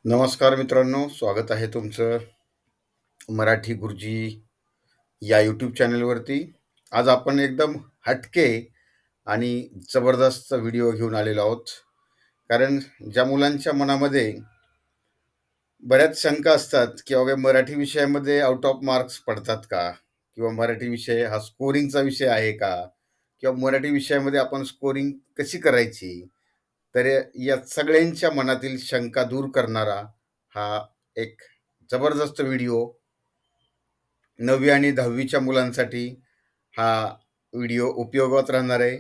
नमस्कार मित्रांनो, स्वागत आहे तुमचं मराठी गुरुजी या यूट्यूब चॅनलवरती. आज आपण एकदम हटके आणि जबरदस्त व्हिडिओ घेऊन आलेलो आहोत. कारण ज्या मुलांच्या मनामध्ये बऱ्याच शंका असतात, की बाबा मराठी विषयामध्ये आउट ऑफ मार्क्स पडतात का? किंवा मराठी विषय हा स्कोरिंगचा विषय आहे का? किंवा मराठी विषयामध्ये आपण स्कोरिंग कशी करायची? तर या सगळ्यांच्या मनातील शंका दूर करणारा हा एक जबरदस्त व्हिडिओ 9वी आणि 10वीच्या मुलांसाठी हा व्हिडिओ उपयोगात राहणार आहे.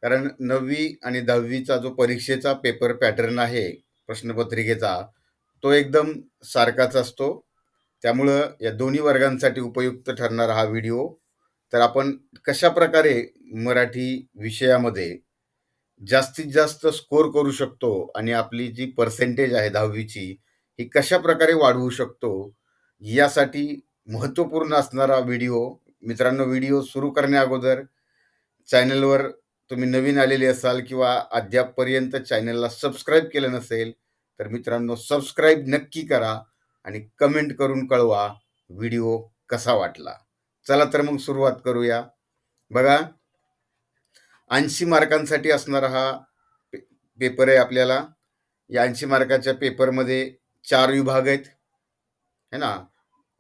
कारण 9वी आणि 10वीचा जो परीक्षेचा पेपर पॅटर्न आहे, प्रश्नपत्रिकेचा, तो एकदम सारखाच असतो. त्यामुळं या दोन्ही वर्गांसाठी उपयुक्त ठरणारा हा व्हिडिओ. तर आपण कशाप्रकारे मराठी विषयामध्ये जास्तीत जास्त स्कोर करू शकतो आणि आपली जी पर्सेंटेज आहे 10वीची, ही कशाप्रकारे वाढवू शकतो, यासाठी महत्त्वपूर्ण असणारा व्हिडिओ. मित्रांनो, व्हिडिओ सुरू करण्याअगोदर चॅनलवर तुम्ही नवीन आलेले असाल किंवा अद्यापपर्यंत चॅनलला सबस्क्राईब केलं नसेल, तर मित्रांनो सबस्क्राईब नक्की करा आणि कमेंट करून कळवा व्हिडिओ कसा वाटला. चला तर मग सुरुवात करूया. बघा, 80 मार्कांसाठी असणारा हा पे पेपर आहे आपल्याला. या 80 मार्काच्या पेपरमध्ये 4 विभाग आहेत, है ना.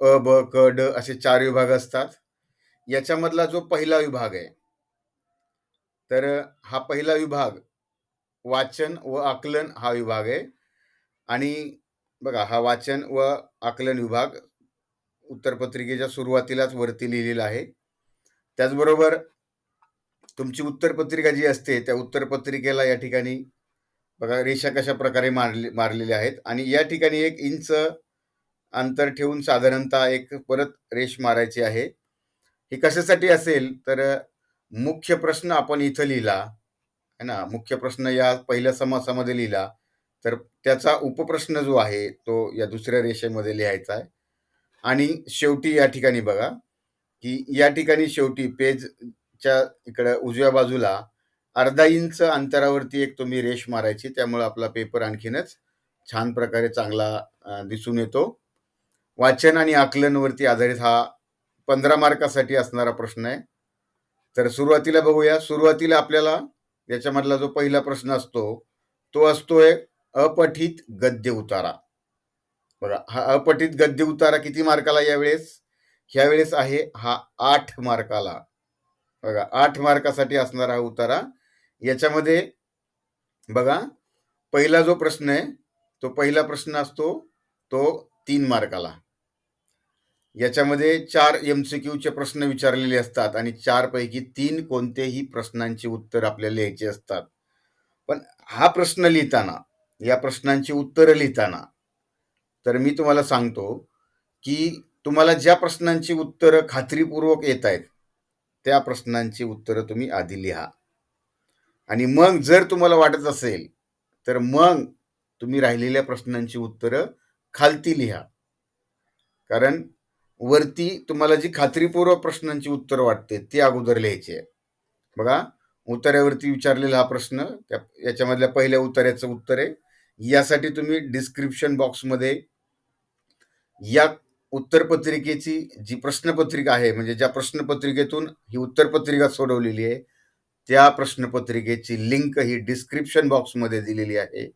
अ, ब, क, ड असे 4 विभाग असतात. याच्यामधला जो पहिला विभाग आहे, तर हा पहिला विभाग वाचन व आकलन हा विभाग आहे. आणि बघा, हा वाचन व आकलन विभाग उत्तरपत्रिकेच्या सुरुवातीलाच वरती लिहिलेला आहे. त्याचबरोबर तुमची उत्तरपत्रिका जी असते, त्या उत्तरपत्रिकेला या ठिकाणी बघा रेषा कशा प्रकारे मारलेल्या आहेत आणि या ठिकाणी 1 इंच अंतर ठेवून साधारणतः एक परत रेष मारायची आहे. हे कशासाठी असेल, तर मुख्य प्रश्न आपण इथं लिहिला, है ना. मुख्य प्रश्न या पहिल्या समासामध्ये लिहिला, तर त्याचा उपप्रश्न जो आहे, तो या दुसऱ्या रेषेमध्ये लिहायचा आहे. आणि शेवटी या ठिकाणी बघा, की या ठिकाणी शेवटी पेजच्या इकडं उजव्या बाजूला अर्धा इंच अंतरावरती एक तुम्ही रेष मारायची. त्यामुळे आपला पेपर आणखीनच छान प्रकारे चांगला दिसून येतो. वाचन आणि आकलनवरती आधारित हा 15 मार्कासाठी असणारा प्रश्न आहे. तर सुरुवातीला बघूया. सुरुवातीला आपल्याला याच्यामधला जो पहिला प्रश्न असतो, तो असतोय अपठित गद्य उतारा. बघा, हा अपठित गद्य उतारा किती मार्काला यावेळेस? ह्यावेळेस आहे हा 8 मार्काला. बघा, 8 मार्कासाठी असणारा हा उतारा. याच्यामध्ये बघा, पहिला जो प्रश्न आहे, तो पहिला प्रश्न असतो तो 3 मार्काला. याच्यामध्ये 4 MCQचे प्रश्न विचारलेले असतात आणि 4 पैकी 3 कोणतेही प्रश्नांची उत्तर आपल्याला लिहायची असतात. पण हा प्रश्न लिहिताना, या प्रश्नांची उत्तरं लिहिताना, तर मी तुम्हाला सांगतो, की तुम्हाला ज्या प्रश्नांची उत्तरं खात्रीपूर्वक येत आहेत, त्या प्रश्नांची उत्तरं तुम्ही आधी लिहा. आणि मग जर तुम्हाला वाटत असेल, तर मग तुम्ही राहिलेल्या प्रश्नांची उत्तरं खालती लिहा. कारण वरती तुम्हाला जी खात्रीपूर्वक प्रश्नांची उत्तरं वाटते, ती अगोदर लिहायची आहे. बघा, उतार्यावरती विचारलेला हा प्रश्न, याच्यामधल्या पहिल्या उतार्याचं उत्तर आहे. यासाठी तुम्ही डिस्क्रिप्शन बॉक्समध्ये या उत्तरपत्रिकेची जी प्रश्नपत्रिका आहे, म्हणजे ज्या प्रश्नपत्रिकेतून ही उत्तरपत्रिका सोडवलेली आहे, त्या प्रश्नपत्रिकेची लिंक ही डिस्क्रिप्शन बॉक्समध्ये दिलेली आहे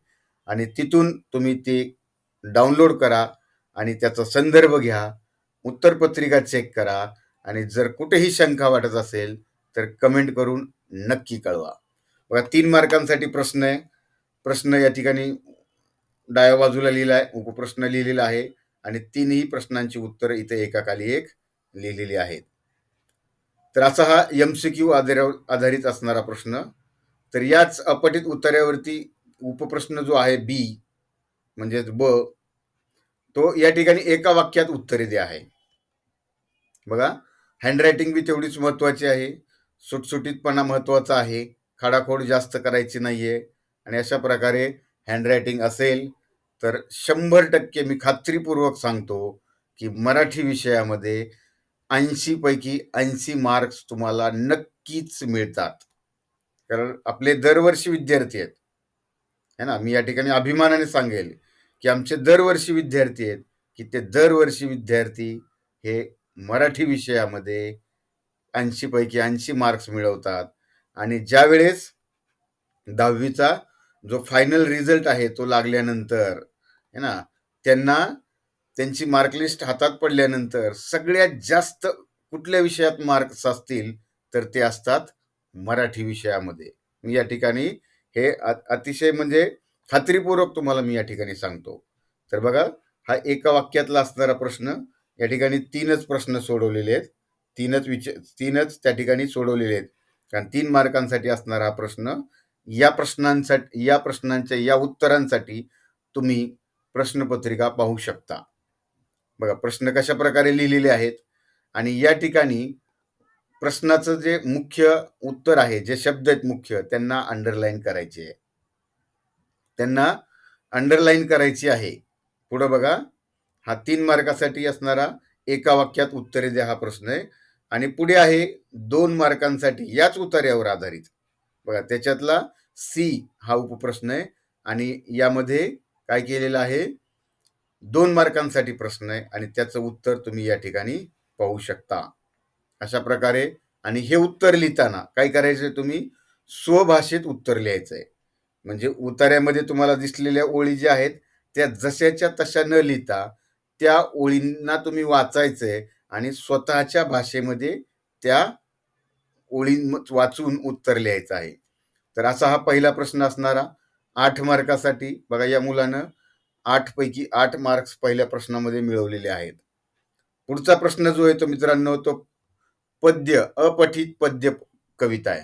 आणि तिथून तुम्ही ती डाउनलोड करा आणि त्याचा संदर्भ घ्या, उत्तरपत्रिका चेक करा आणि जर कुठेही शंका वाटत असेल, तर कमेंट करून नक्की कळवा. बघा, 3 मार्कांसाठी प्रश्न आहे. प्रश्न या ठिकाणी डाव्या बाजूला लिहिला आहे, उपप्रश्न लिहिलेला आहे आणि 3ही प्रश्नांची उत्तरं इथे एकाखाली एक लिहिलेली आहेत. तर असा हा MCQ आधारित असणारा प्रश्न. तर याच अपठित उत्तरावरती उपप्रश्न जो आहे बी, म्हणजेच ब, तो या ठिकाणी एका वाक्यात उत्तरे द्या आहे. बघा, हँडरायटिंग बी तेवढीच महत्त्वाची आहे. सुटसुटीतपणा महत्त्वाचा आहे. खाडाखोड जास्त करायची नाहीये आणि अशा प्रकारे हँडरायटिंग असेल, तर 100% मी खात्रीपूर्वक सांगतो, की मराठी विषयामध्ये 80 पैकी 80 मार्क्स तुम्हाला नक्कीच मिळतात. कारण आपले दरवर्षी विद्यार्थी आहेत, है ना. मी या ठिकाणी अभिमानाने सांगेल, की आमचे दरवर्षी विद्यार्थी आहेत, की ते दरवर्षी विद्यार्थी हे मराठी विषयामध्ये 80 पैकी 80 मार्क्स मिळवतात आणि ज्यावेळेस 10वीचा जो फायनल रिझल्ट आहे तो लागल्यानंतर है ना, त्यांना त्यांची मार्क लिस्ट हातात पडल्यानंतर सगळ्यात जास्त कुठल्या विषयात मार्क्स असतील तर ते असतात मराठी विषयामध्ये. मी या ठिकाणी हे अतिशय म्हणजे खात्रीपूर्वक तुम्हाला मी या ठिकाणी सांगतो. तर बघा, हा एका वाक्यातला असणारा प्रश्न या ठिकाणी 3च प्रश्न सोडवलेले आहेत. 3च त्या ठिकाणी सोडवलेले आहेत. कारण 3 मार्कांसाठी असणारा हा प्रश्न. या प्रश्नांच्या या उत्तरांसाठी तुम्ही प्रश्नपत्रिका पाहू शकता. बघा प्रश्न कशा प्रकारे लिहिलेले आहेत आणि या ठिकाणी प्रश्नाचं जे मुख्य उत्तर आहे, जे शब्द आहेत मुख्य, त्यांना अंडरलाईन करायचे आहे. त्यांना अंडरलाईन करायची आहे. पुढं बघा, हा 3 मार्कासाठी असणारा एका वाक्यात उत्तरे द्या हा प्रश्न आहे आणि पुढे आहे 2 मार्कांसाठी याच उत्तरावर आधारित. बघा त्याच्यातला सी हा उपप्रश्न आहे आणि यामध्ये काय केलेलं आहे, 2 मार्कांसाठी प्रश्न आहे आणि त्याचं उत्तर तुम्ही या ठिकाणी पाहू शकता. अशा प्रकारे आणि हे उत्तर लिहिताना काय करायचंय, तुम्ही स्वभाषेत उत्तर लिहायचंय. म्हणजे उतार्यामध्ये तुम्हाला दिसलेल्या ओळी ज्या आहेत त्या जशाच्या तशा न लिहिता त्या ओळींना तुम्ही वाचायचंय आणि स्वतःच्या भाषेमध्ये त्या ओळी वाचून उत्तर लिहायचं आहे. तर असा हा पहिला प्रश्न असणारा 8 मार्कासाठी. बघा या मुलानं 8 पैकी 8 मार्क्स पहिल्या प्रश्नामध्ये मिळवलेले आहेत. पुढचा प्रश्न जो आहे तो मित्रांनो, तो अपठित पद्य कविता आहे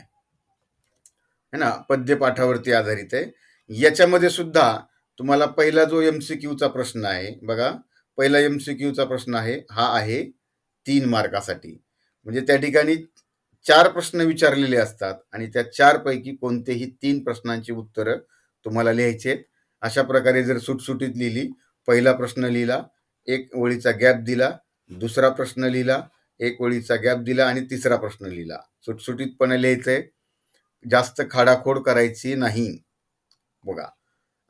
है ना, पद्यपाठावरती आधारित आहे. याच्यामध्ये सुद्धा तुम्हाला पहिला जो MCQचा प्रश्न आहे बघा, पहिला MCQचा प्रश्न आहे हा आहे 3 मार्कासाठी. म्हणजे त्या ठिकाणी 4 प्रश्न विचारलेले असतात आणि त्या 4 पैकी कोणतेही 3 प्रश्नांची उत्तरं तुम्हाला लिहायची आहेत. अशा प्रकारे जर सुटसुटीत लिहिली, पहिला प्रश्न लिहिला, एक ओळीचा गॅप दिला, दुसरा प्रश्न लिहिला, एक ओळीचा गॅप दिला आणि तिसरा प्रश्न लिहिला. सुटसुटीतपणे लिहायचंय, जास्त खाडाखोड करायची नाही. बघा,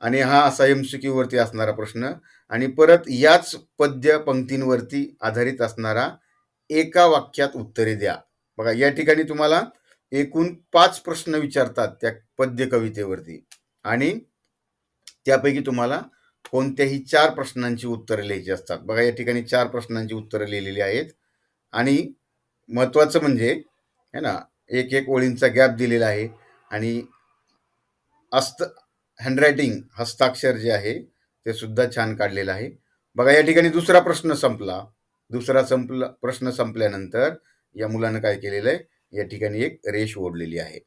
आणि हा असा MCQ वरती असणारा प्रश्न आणि परत याच पद्य पंक्तींवरती आधारित असणारा एका वाक्यात उत्तरे द्या. बघा या ठिकाणी तुम्हाला एकूण 5 प्रश्न विचारतात त्या पद्य कवितेवरती आणि त्यापैकी तुम्हाला कोणत्याही 4 प्रश्नांची उत्तरे लिहायची असतात. बघा या ठिकाणी 4 प्रश्नांची उत्तरं लिहिलेली आहेत आणि महत्वाचं म्हणजे है ना, एक एक ओळींचा गॅप दिलेला आहे आणि हँडरायटिंग हस्ताक्षर जे आहे ते सुद्धा छान काढलेलं आहे. बघा या ठिकाणी दुसरा प्रश्न संपला. प्रश्न संपल्यानंतर या मुलानं काय केलेलं आहे, या ठिकाणी एक रेष ओढलेली आहे.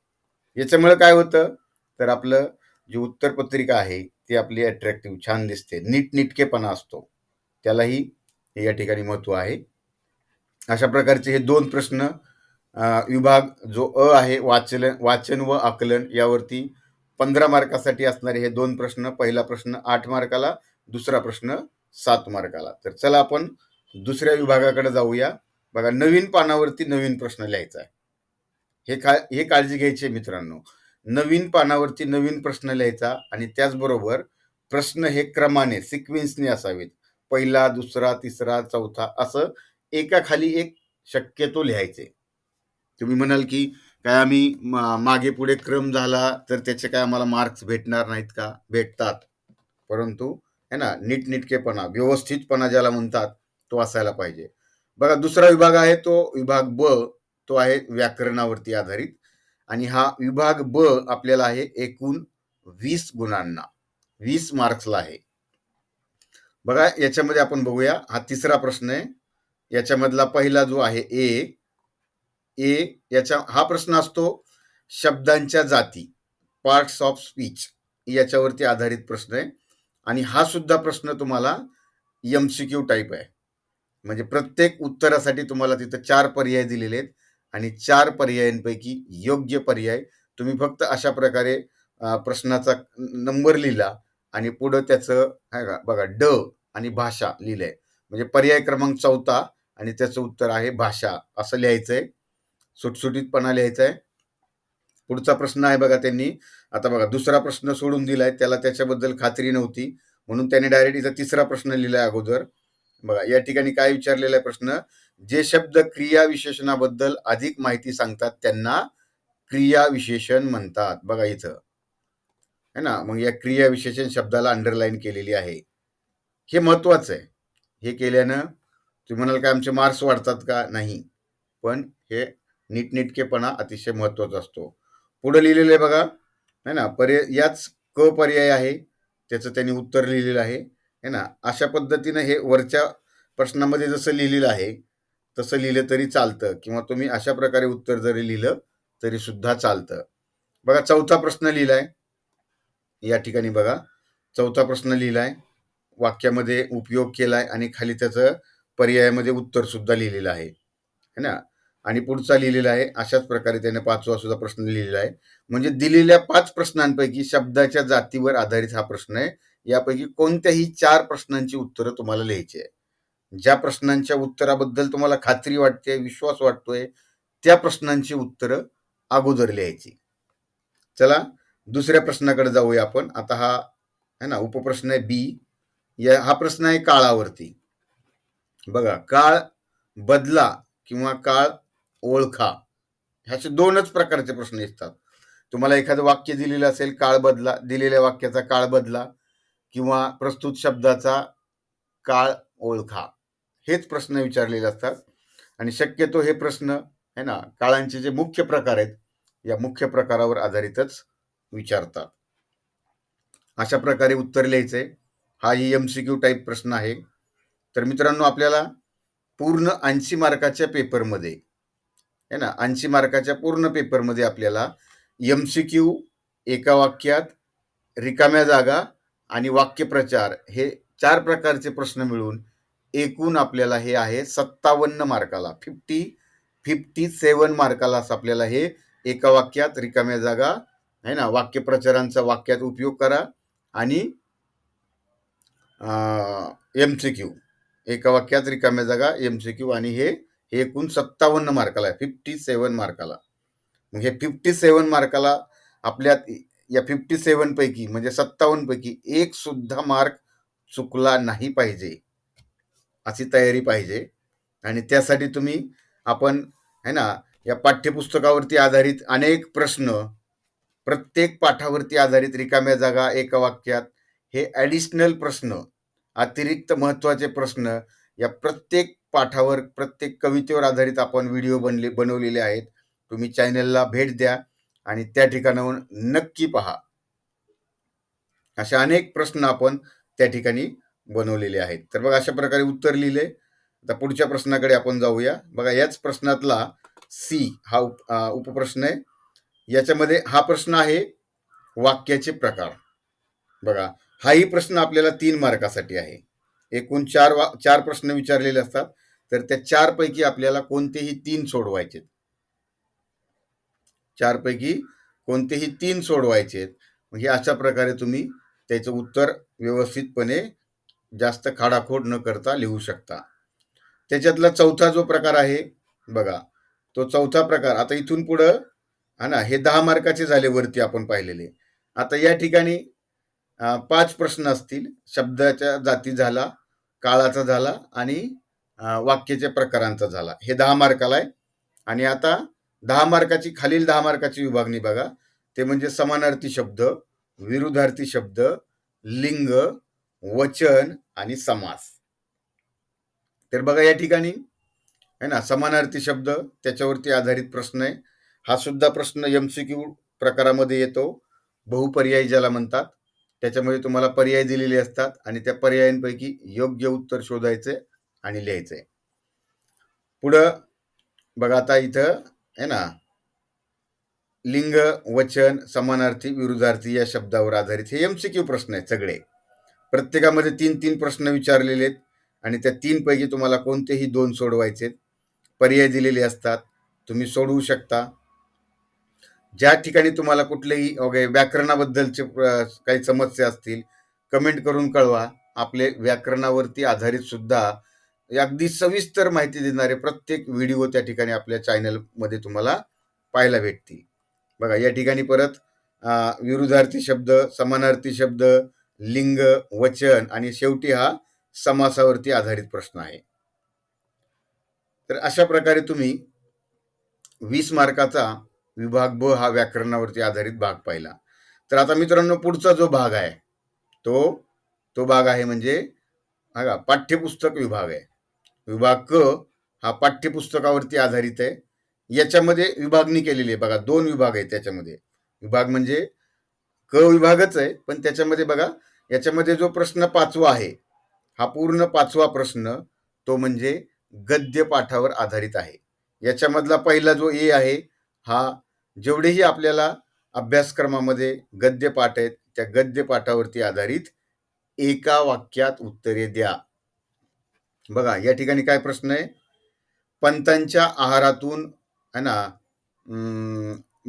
याच्यामुळे काय होतं, तर आपलं जी उत्तरपत्रिका आहे ती आपली अट्रॅक्टिव्ह छान दिसते, नीटनेटकेपणा असतो, त्यालाही या ठिकाणी महत्व आहे. अशा प्रकारचे हे 2 प्रश्न विभाग जो आहे वाचन व आकलन यावरती 15 मार्कासाठी असणारे हे 2 प्रश्न. पहिला प्रश्न 8 मार्काला, दुसरा प्रश्न 7 मार्काला. तर चला आपण दुसऱ्या विभागाकडे जाऊया. बघा नवीन पानावरती नवीन प्रश्न लिहायचा आहे. हे काळजी घ्यायची मित्रांनो. नवीन पानावरती नवीन प्रश्न लिहायचा आणि त्याचबरोबर प्रश्न हे क्रमाने सिक्वेन्सने असावेत. पहिला, दुसरा, तिसरा, चौथा असं एकाखाली एक शक्यतो लिहायचे. तुम्ही म्हणाल की काय आम्ही मागे पुढे क्रम झाला तर त्याचे काय आम्हाला मार्क्स भेटणार नाहीत का? भेटतात. परंतु है ना, नीटनेटकेपणा, व्यवस्थितपणा ज्याला म्हणतात तो असायला पाहिजे. बघा दुसरा विभाग आहे तो विभाग ब, तो आहे व्याकरणावरती आधारित आणि हा विभाग ब आपल्याला आहे एकूण 20 गुणांना, 20 मार्क्सला आहे. बघा याच्यामध्ये आपण बघूया, हा तिसरा प्रश्न आहे. याच्यामधला पहिला जो आहे हा प्रश्न असतो शब्दांच्या जाती, पार्ट्स ऑफ स्पीच याच्यावरती आधारित प्रश्न आहे आणि हा सुद्धा प्रश्न तुम्हाला MCQ टाईप आहे. म्हणजे प्रत्येक उत्तरासाठी तुम्हाला तिथं 4 पर्याय दिलेले आहेत आणि 4 पर्यायांपैकी योग्य पर्याय तुम्ही फक्त अशा प्रकारे प्रश्नाचा नंबर लिहिला आणि पुढं त्याचं बघा ड आणि भाषा लिहिलंय. म्हणजे पर्याय क्रमांक 4 आणि त्याचं उत्तर आहे भाषा असं लिहायचंय. सुटसुटीतपणा लिहायचा आहे. पुढचा प्रश्न आहे बघा, त्यांनी आता बघा दुसरा प्रश्न सोडून दिलाय, त्याला त्याच्याबद्दल खात्री नव्हती म्हणून त्याने डायरेक्ट इथं तिसरा प्रश्न लिहिलाय अगोदर. बघा या ठिकाणी काय विचारलेला आहे प्रश्न, जे शब्द क्रिया विशेषणाबद्दल अधिक माहिती सांगतात त्यांना क्रिया विशेषण म्हणतात. बघा इथं है ना, मग या क्रिया विशेषण शब्दाला अंडरलाईन केलेली आहे. हे महत्वाचं आहे. हे केल्यानं तुम्ही म्हणाल काय आमचे मार्क्स वाढतात का? नाही, पण हे नीटनेटकेपणा अतिशय महत्वाचा असतो. पुढे लिहिलेलं आहे बघा, है ना, याच क पर्याय आहे, त्याचं त्यांनी उत्तर लिहिलेलं आहे, है ना. अशा पद्धतीनं हे वरच्या प्रश्नामध्ये जसं लिहिलेलं आहे तसं लिहिलं तरी चालतं, किंवा तुम्ही अशा प्रकारे उत्तर जरी लिहिलं तरी सुद्धा चालतं. बघा चौथा प्रश्न लिहिलाय या ठिकाणी. बघा चौथा प्रश्न लिहिलाय, वाक्यामध्ये उपयोग केलाय आणि खाली त्याचं पर्यायामध्ये उत्तर सुद्धा लिहिलेलं आहे, है ना. आणि पुढचा लिहिलेला आहे अशाच प्रकारे त्याने पाचवा सुद्धा प्रश्न लिहिलेला आहे. म्हणजे दिलेल्या 5 प्रश्नांपैकी शब्दाच्या जातीवर आधारित हा प्रश्न आहे. यापैकी कोणत्याही 4 प्रश्नांची उत्तरं तुम्हाला लिहायची आहे. ज्या प्रश्नांच्या उत्तराबद्दल तुम्हाला खात्री वाटते, विश्वास वाटतोय, त्या प्रश्नांची उत्तरं अगोदर लिहायची. चला दुसऱ्या प्रश्नाकडे जाऊया आपण. आता हा है ना उपप्रश्न आहे बी. हा प्रश्न आहे काळावरती. बघा काळ बदला किंवा काळ ओळखा, ह्याचे 2च प्रकारचे प्रश्न असतात. तुम्हाला एखादं वाक्य दिलेलं असेल, काळ बदला, दिलेल्या वाक्याचा काळ बदला किंवा प्रस्तुत शब्दाचा काळ ओळखा, हेच प्रश्न विचारलेले असतात. आणि शक्यतो हे प्रश्न है ना काळांचे जे मुख्य प्रकार आहेत या मुख्य प्रकारावर आधारितच विचारतात. अशा प्रकारे उत्तर लिहायचंय. हा MCQ टाईप प्रश्न आहे. तर मित्रांनो आपल्याला पूर्ण 80 मार्काच्या पेपरमध्ये है ना, 80 मार्काच्या पूर्ण पेपरमध्ये आपल्याला MCQ, एका वाक्यात, रिकाम्या जागा आणि वाक्यप्रचार हे 4 प्रकारचे प्रश्न मिळून एकूण आपल्याला हे आहे 57 मार्काला, 57 मार्काला आपल्याला हे एका वाक्यात, रिकाम्या जागा है ना, वाक्यप्रचारांचा वाक्यात उपयोग करा आणि MCQ, एका वाक्यात, रिकाम्या जागा, MCQ, आणि हे एकूण 57 मार्काला आहे, 57 मार्काला. मग हे 57 मार्काला आपल्या या 57 पैकी म्हणजे 57 पैकी एक सुद्धा मार्क चुकला नाही पाहिजे, अशी तयारी पाहिजे. आणि त्यासाठी तुम्ही आपण है ना या पाठ्यपुस्तकावरती आधारित अनेक प्रश्न, प्रत्येक पाठावरती आधारित रिकाम्या जागा, एका वाक्यात, हे ॲडिशनल प्रश्न, अतिरिक्त महत्त्वाचे प्रश्न या प्रत्येक पाठावर, प्रत्येक कवितेवर आधारित आपण व्हिडिओ बनवलेले आहेत. तुम्ही चॅनलला भेट द्या आणि त्या ठिकाणाहून नक्की पहा. अशा अनेक प्रश्न आपण त्या ठिकाणी बनवलेले आहेत. तर बघा अशा प्रकारे उत्तर लिहिले. आता पुढच्या प्रश्नाकडे आपण जाऊया. बघा याच प्रश्नातला सी हा उपप्रश्न आहे. याच्यामध्ये हा प्रश्न आहे वाक्याचे प्रकार. बघा हाही प्रश्न आपल्याला 3 मार्कासाठी आहे. एकूण 4 प्रश्न विचारलेले असतात. तर त्या 4 पैकी आपल्याला कोणतेही 3 सोडवायचे, 4 पैकी कोणतेही 3 सोडवायचे. म्हणजे अशा प्रकारे तुम्ही त्याचं उत्तर व्यवस्थितपणे जास्त खाडाखोड न करता लिहू शकता. त्याच्यातला चौथा जो प्रकार आहे बघा, तो चौथा प्रकार आता इथून पुढं हा ना, हे 10 मार्काचे झाले वरती आपण पाहिलेले. आता या ठिकाणी 5 प्रश्न असतील. शब्दाच्या जाती झाला, काळाचा झाला आणि वाक्याच्या प्रकारांचा झाला. हे 10 मार्काला आहे. आणि आता 10 मार्काची, खालील 10 मार्काची विभागणी बघा. ते म्हणजे समानार्थी शब्द, विरुद्धार्थी शब्द, लिंग, वचन आणि समास. तर बघा या ठिकाणी है ना समानार्थी शब्द, त्याच्यावरती आधारित प्रश्न आहे. हा सुद्धा प्रश्न MCQ प्रकारामध्ये येतो. बहुपर्यायी ज्याला म्हणतात. त्याच्यामध्ये तुम्हाला पर्याय दिलेले असतात आणि त्या पर्यायांपैकी योग्य उत्तर शोधायचे आणि लिहायचे. पुढं बघा आता इथं है ना लिंग, वचन, समानार्थी, विरुद्धार्थी या शब्दावर आधारित हे MCQ प्रश्न आहेत सगळे. प्रत्येकामध्ये 3-3 प्रश्न विचारलेले आहेत आणि त्या 3 पैकी तुम्हाला कोणतेही 2 सोडवायचे. पर्याय दिलेले असतात, तुम्ही सोडवू शकता. ज्या ठिकाणी तुम्हाला कुठलेही व्याकरणाबद्दलचे काही समस्या असतील, कमेंट करून कळवा. आपले व्याकरणावरती आधारित सुद्धा अगदी सविस्तर माहिती देणारे प्रत्येक व्हिडिओ त्या ठिकाणी आपल्या चॅनलमध्ये तुम्हाला पाहायला भेटतील. बघा या ठिकाणी परत विरुद्धार्थी शब्द, समानार्थी शब्द, लिंग, वचन आणि शेवटी हा समासावरती आधारित प्रश्न आहे. तर अशा प्रकारे तुम्ही 20 मार्काचा विभाग ब हा व्याकरणावरती आधारित भाग पाहिला. तर आता मित्रांनो पुढचा जो भाग आहे तो तो भाग आहे म्हणजे बघा पाठ्यपुस्तक विभाग आहे. विभाग क हा पाठ्यपुस्तकावरती आधारित आहे. याच्यामध्ये विभागणी केलेली आहे बघा, 2 विभाग आहेत त्याच्यामध्ये. विभाग म्हणजे क विभागच आहे, पण त्याच्यामध्ये बघा याच्यामध्ये जो प्रश्न 5वा आहे हा पूर्ण 5वा प्रश्न तो म्हणजे गद्य पाठावर आधारित आहे. याच्यामधला पहिला जो ए आहे हा जेवढेही आपल्याला अभ्यासक्रमामध्ये गद्य पाठ आहेत त्या गद्य पाठावरती आधारित एका वाक्यात उत्तरे द्या. बघा या ठिकाणी काय प्रश्न आहे, पंतांच्या आहारातून है ना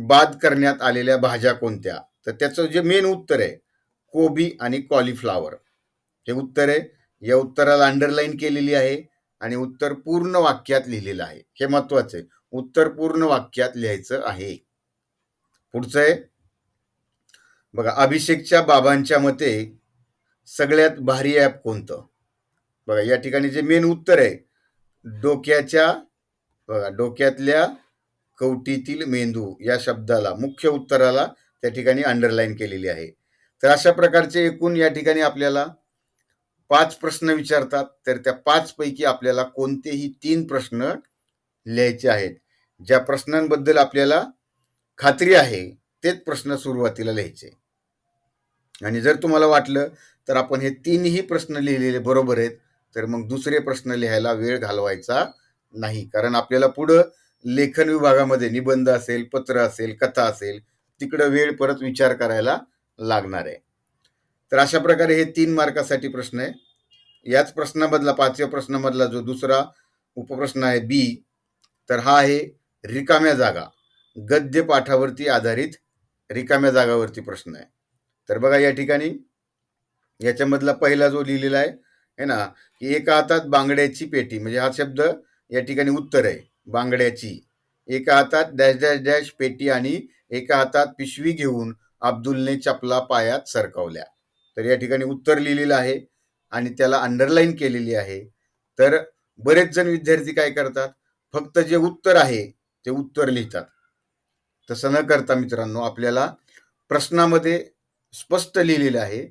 बाद करण्यात आलेल्या भाज्या कोणत्या? तर त्याचं जे मेन उत्तर आहे कोबी आणि कॉलीफ्लावर हे उत्तर आहे. या उत्तराला अंडरलाईन केलेली आहे आणि उत्तर पूर्ण वाक्यात लिहिलेलं आहे. हे महत्वाचं आहे, उत्तर पूर्ण वाक्यात लिहायचं आहे. पुढचं आहे बघा, अभिषेकच्या बाबांच्या मते सगळ्यात भारी ॲप कोणतं? बघा या ठिकाणी जे मेन उत्तर आहे डोक्याच्या बघा डोक्यातल्या कवटीतील मेंदू या शब्दाला मुख्य उत्तराला त्या ठिकाणी अंडरलाईन केलेली आहे. तर अशा प्रकारचे एकूण या ठिकाणी आपल्याला 5 प्रश्न विचारतात. तर त्या 5 पैकी आपल्याला कोणतेही 3 प्रश्न लिहायचे आहेत. ज्या प्रश्नांबद्दल आपल्याला खात्री आहे तेच प्रश्न सुरुवातीला लिहायचे. आणि जर तुम्हाला वाटलं तर आपण हे 3ही प्रश्न लिहिलेले बरोबर आहेत तर मग दुसरे प्रश्न लिहायला वेळ घालवायचा नाही. कारण आपल्याला पुढं लेखन विभागामध्ये निबंध असेल, पत्र असेल, कथा असेल तिकडं वेळ परत विचार करायला लागणार आहे. तर अशा प्रकारे हे 3 मार्कासाठी प्रश्न आहे. याच प्रश्नामधला 5व्या प्रश्नामधला जो दुसरा उपप्रश्न आहे बी, तर हा आहे रिकाम्या जागा. गद्य पाठावरती आधारित रिकाम्या जागावरती प्रश्न आहे. तर बघा या ठिकाणी याच्यामधला पहिला जो लिहिलेला आहे ना की एका हातात बांगड्याची पेटी, म्हणजे हा शब्द या ठिकाणी उत्तर आहे बांगड्याची. एका हातात डॅश डॅश डॅश पेटी आणि एका हातात पिशवी घेऊन अब्दुलने चपला पायात सरकवल्या. तर या ठिकाणी उत्तर लिहिलेलं आहे आणि त्याला अंडरलाईन केलेली आहे. तर बरेच जण विद्यार्थी काय करतात, फक्त जे उत्तर आहे ते उत्तर लिहितात. तसं न करता मित्रांनो आपल्याला प्रश्नामध्ये स्पष्ट लिहिलेलं आहे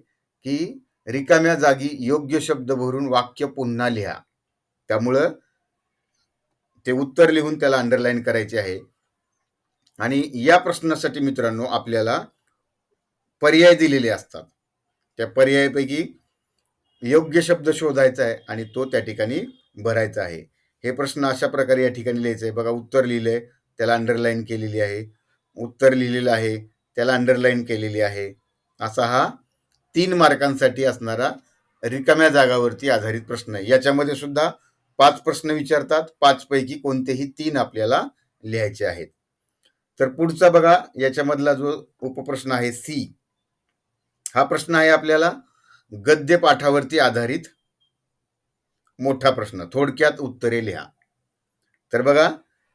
की रिकाम्या जागी योग्य शब्द भरून वाक्य पुन्हा लिहा. त्यामुळं ते उत्तर लिहून त्याला अंडरलाईन करायचे आहे. आणि या प्रश्नासाठी मित्रांनो आपल्याला पर्याय दिलेले असतात. त्या पर्यायापैकी योग्य शब्द शोधायचा आहे आणि तो त्या ठिकाणी भरायचा आहे. हे प्रश्न अशा प्रकारे या ठिकाणी लिहायचं आहे. बघा उत्तर लिहिलंय त्याला अंडरलाईन केलेली आहे, उत्तर लिहिलेलं आहे त्याला अंडरलाईन केलेली आहे. असा हा 3 मार्कांसाठी असणारा रिकाम्या जागावरती आधारित प्रश्न आहे. याच्यामध्ये सुद्धा 5 प्रश्न विचारतात, 5 पैकी कोणतेही 3 आपल्याला लिहायचे आहेत. तर पुढचा बघा याच्यामधला जो उपप्रश्न आहे सी, हा प्रश्न आहे आपल्याला गद्य पाठावरती आधारित मोठा प्रश्न, थोडक्यात उत्तरे लिहा. तर बघा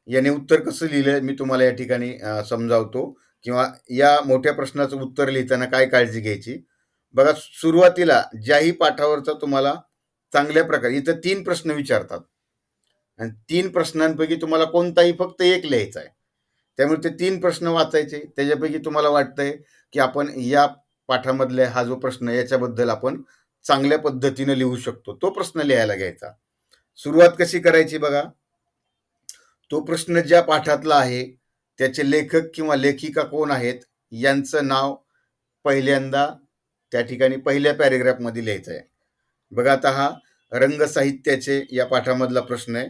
याने उत्तर कसं लिहिलंय मी तुम्हाला या ठिकाणी समजावतो, किंवा या मोठ्या प्रश्नाचं उत्तर लिहिताना काय काळजी घ्यायची. बघा सुरुवातीला ज्याही पाठावरचा तुम्हाला चांगल्या प्रकारे, इथं 3 प्रश्न विचारतात आणि 3 प्रश्नांपैकी तुम्हाला कोणताही फक्त एक लिहायचा आहे. त्यामुळे ते 3 प्रश्न वाचायचे. त्याच्यापैकी तुम्हाला वाटतंय की आपण या पाठामधला हा जो प्रश्न याच्याबद्दल आपण चांगल्या पद्धतीने लिहू शकतो, तो प्रश्न लिहायला घ्यायचा. सुरुवात कशी करायची बघा, तो प्रश्न ज्या पाठातला आहे त्याचे लेखक किंवा लेखिका कोण आहेत यांचं नाव पहिल्यांदा त्या ठिकाणी पहिल्या पॅरेग्राफमध्ये लिहायचं आहे. बघा आता हा रंगसाहित्याचे या पाठामधला प्रश्न आहे.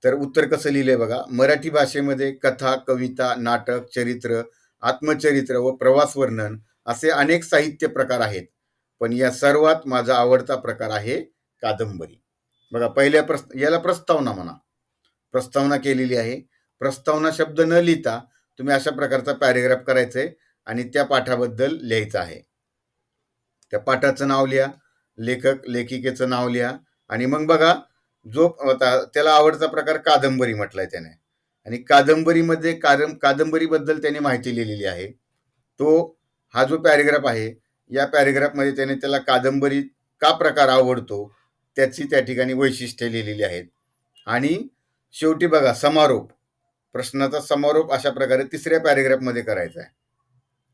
तर उत्तर कसं लिहिलंय बघा, मराठी भाषेमध्ये कथा, कविता, नाटक, चरित्र, आत्मचरित्र व प्रवास वर्णन असे अनेक साहित्य प्रकार आहेत, पण या सर्वात माझा आवडता प्रकार आहे कादंबरी. बघा पहिल्या याला प्रस्तावना म्हणा, प्रस्तावना केलेली आहे. प्रस्तावना शब्द न लिहिता तुम्ही अशा प्रकारचा पॅरेग्राफ करायचा आहे आणि त्या पाठाबद्दल लिहायचं आहे. त्या पाठाचं नाव लिहा, लेखक लेखिकेचं नाव लिहा आणि मग बघा जो त्याला आवडता प्रकार कादंबरी म्हटलाय त्याने, आणि कादंबरीमध्ये कादंबरीबद्दल त्याने माहिती लिहिलेली आहे. तो हा जो पॅरेग्राफ आहे या पॅरेग्राफमध्ये त्याने त्याला कादंबरी का प्रकार आवडतो त्याची त्या ठिकाणी वैशिष्ट्ये लिहिलेली आहेत. आणि शेवटी बघा समारोप, प्रश्नाचा समारोप अशा प्रकारे 3ऱ्या पॅरेग्राफमध्ये करायचा आहे.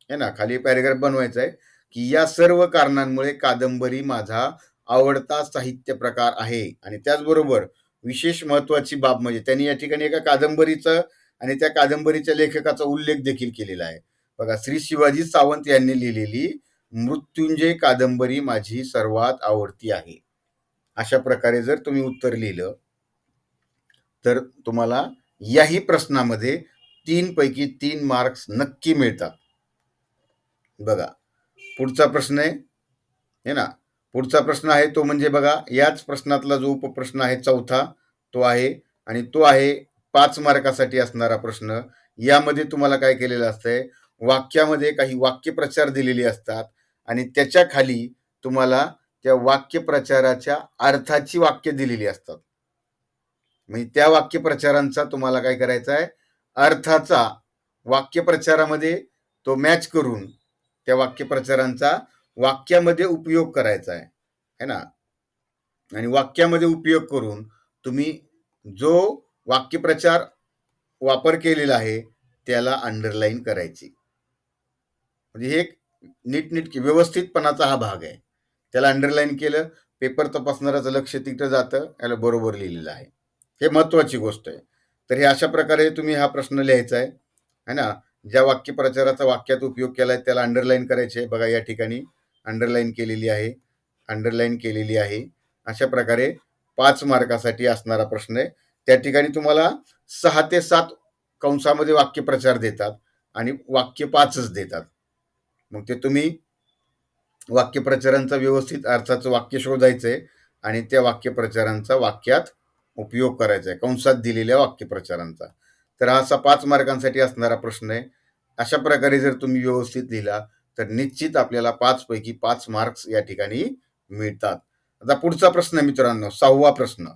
है ना, खाली पॅरेग्राफ बनवायचा आहे की या सर्व कारणांमुळे कादंबरी माझा आवडता साहित्य प्रकार आहे. आणि त्याचबरोबर विशेष महत्वाची बाब म्हणजे त्यांनी या ठिकाणी एका कादंबरीचं आणि त्या कादंबरीच्या लेखकाचा उल्लेख देखील केलेला आहे. बघा, श्री शिवाजी सावंत यांनी लिहिलेली मृत्युंजय कादंबरी माझी सर्वात आवडती आहे. अशा प्रकारे जर तुम्ही उत्तर लिहिलं तर तुम्हाला याही प्रश्नामध्ये 3 पैकी 3 मार्क्स नक्की मिळतात. बघा, पुढचा प्रश्न आहे ना, पुढचा प्रश्न आहे तो म्हणजे बघा, याच प्रश्नातला जो उपप्रश्न आहे चौथा तो आहे, आणि तो आहे 5 मार्कासाठी असणारा प्रश्न. यामध्ये तुम्हाला काय केलेलं असतंय, वाक्यामध्ये काही वाक्यप्रचार दिलेले असतात आणि त्याच्या खाली तुम्हाला त्या वाक्यप्रचाराच्या अर्थाची वाक्य दिलेली असतात. म्हणजे त्या वाक्यप्रचारांचा तुम्हाला काय करायचा आहे, अर्थाचा वाक्यप्रचारामध्ये तो मॅच करून त्या वाक्यप्रचारांचा वाक्यामध्ये उपयोग करायचा आहे, है ना. आणि वाक्यामध्ये उपयोग करून तुम्ही जो वाक्यप्रचार वापर केलेला आहे त्याला अंडरलाईन करायची. म्हणजे हे एक नीटनेटकी व्यवस्थितपणाचा हा भाग आहे. त्याला अंडरलाईन केलं, पेपर तपासणाऱ्याचं लक्ष तिथं जातं, याला बरोबर लिहिलेलं आहे. हे महत्वाची गोष्ट आहे. तर हे अशा प्रकारे तुम्ही हा प्रश्न लिहायचा आहे, है ना. ज्या वाक्यप्रचाराचा वाक्यात उपयोग केलाय त्याला अंडरलाईन करायचे. बघा, या ठिकाणी अंडरलाईन केलेली आहे, अंडरलाईन केलेली आहे. अशा प्रकारे 5 मार्कासाठी असणारा प्रश्न आहे. त्या ठिकाणी तुम्हाला 6 ते 7 कंसामध्ये वाक्यप्रचार देतात आणि वाक्य 5च देतात. मग ते तुम्ही वाक्यप्रचारांचा व्यवस्थित अर्थाचं वाक्य शोधायचंय आणि त्या वाक्यप्रचारांचा वाक्यात उपयोग करायचा आहे, कंसात दिलेल्या वाक्यप्रचारांचा. तर हा असा 5 मार्कांसाठी असणारा प्रश्न आहे. अशा प्रकारे जर तुम्ही व्यवस्थित लिहिला तर निश्चित आपल्याला 5 पैकी 5 मार्क्स या ठिकाणी मिळतात. आता पुढचा प्रश्न आहे मित्रांनो, 6वा प्रश्न.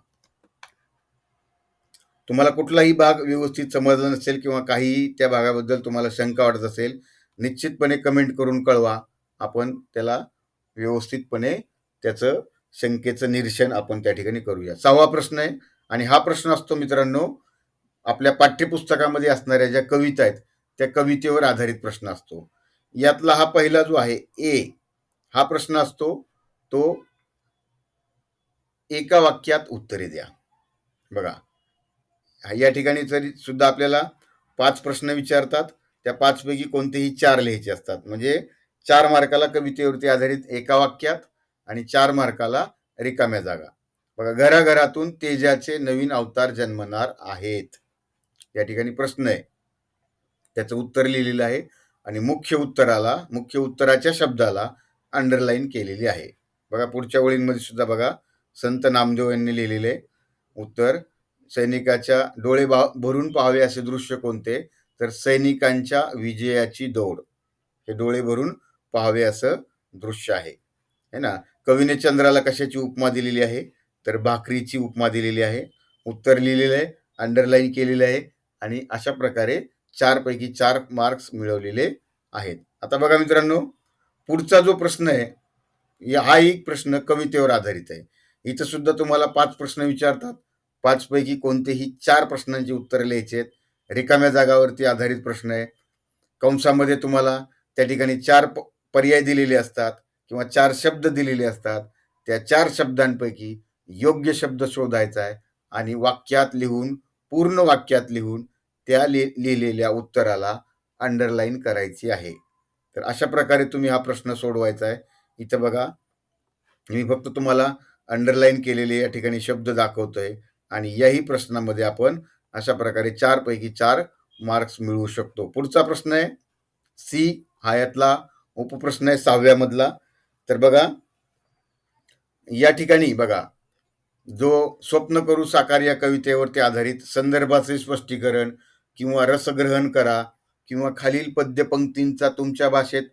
तुम्हाला कुठलाही भाग व्यवस्थित समजला नसेल किंवा काही त्या भागाबद्दल तुम्हाला शंका वाटत असेल, निश्चितपणे कमेंट करून कळवा. आपण त्याला व्यवस्थितपणे त्याचं शंकेचं निरसन आपण त्या ठिकाणी करूया. 6वा प्रश्न आहे आणि हा प्रश्न असतो मित्रांनो, आपल्या पाठ्यपुस्तकामध्ये असणाऱ्या ज्या कविता आहेत त्या कवितेवर आधारित प्रश्न असतो. यातला हा पहिला जो आहे ए, हा प्रश्न असतो तो एका वाक्यात उत्तरे द्या. बघा, या ठिकाणी तरी सुद्धा आपल्याला 5 प्रश्न विचारतात. त्या 5 पैकी कोणतेही 4 लिहायचे असतात. म्हणजे 4 मार्काला कवितेवरती आधारित एका वाक्यात आणि 4 मार्काला रिकाम्या जागा. बघा, घराघरातून तेजाचे नवीन अवतार जन्मणार आहेत. या ठिकाणी प्रश्न आहे, त्याचं उत्तर लिहिलेलं आहे आणि मुख्य उत्तराच्या शब्दाला अंडरलाईन केलेली आहे. बघा, पुढच्या ओळींमध्ये सुद्धा बघा, संत नामदेव यांनी लिहिलेले उत्तर, सैनिकाच्या डोळे भरून पाहावे असे दृश्य कोणते, तर सैनिकांच्या विजयाची दौड हे डोळे भरून पाहावे असं दृश्य आहे, है ना. कवीने चंद्राला कशाची उपमा दिलेली आहे, तर भाकरीची उपमा दिलेली आहे. उत्तर लिहिलेलं आहे, अंडरलाईन केलेलं आहे आणि अशा प्रकारे 4 पैकी 4 मार्क्स मिळवलेले आहेत. आता बघा मित्रांनो, पुढचा जो प्रश्न आहे हा एक प्रश्न कवितेवर आधारित आहे. इथं सुद्धा तुम्हाला 5 प्रश्न विचारतात. 5 पैकी कोणतेही 4 प्रश्नांची उत्तरं लिहायची आहेत. रिकाम्या जागावरती आधारित प्रश्न आहे. कंसामध्ये तुम्हाला त्या ठिकाणी 4 पर्याय दिलेले असतात किंवा 4 शब्द दिलेले असतात. त्या 4 शब्दांपैकी योग्य शब्द शोधायचा आहे आणि वाक्यात लिहून, पूर्ण वाक्यात लिहून त्या लिहिलेल्या उत्तराला अंडरलाईन करायची आहे. तर अशा प्रकारे तुम्ही हा प्रश्न सोडवायचा आहे. इथं बघा, मी फक्त तुम्हाला अंडरलाईन केलेले या ठिकाणी शब्द दाखवतोय आणि याही प्रश्नामध्ये आपण अशा प्रकारे 4 पैकी 4 मार्क्स मिळवू शकतो. पुढचा प्रश्न आहे सी, हा यातला उपप्रश्न आहे 6व्या मधला. तर बघा, या ठिकाणी बघा, जो स्वप्न करू साकार या कवितेवरती आधारित संदर्भाचे स्पष्टीकरण किंवा रसग्रहण करा किंवा खालील पद्यपंक्तींचा तुमच्या भाषेत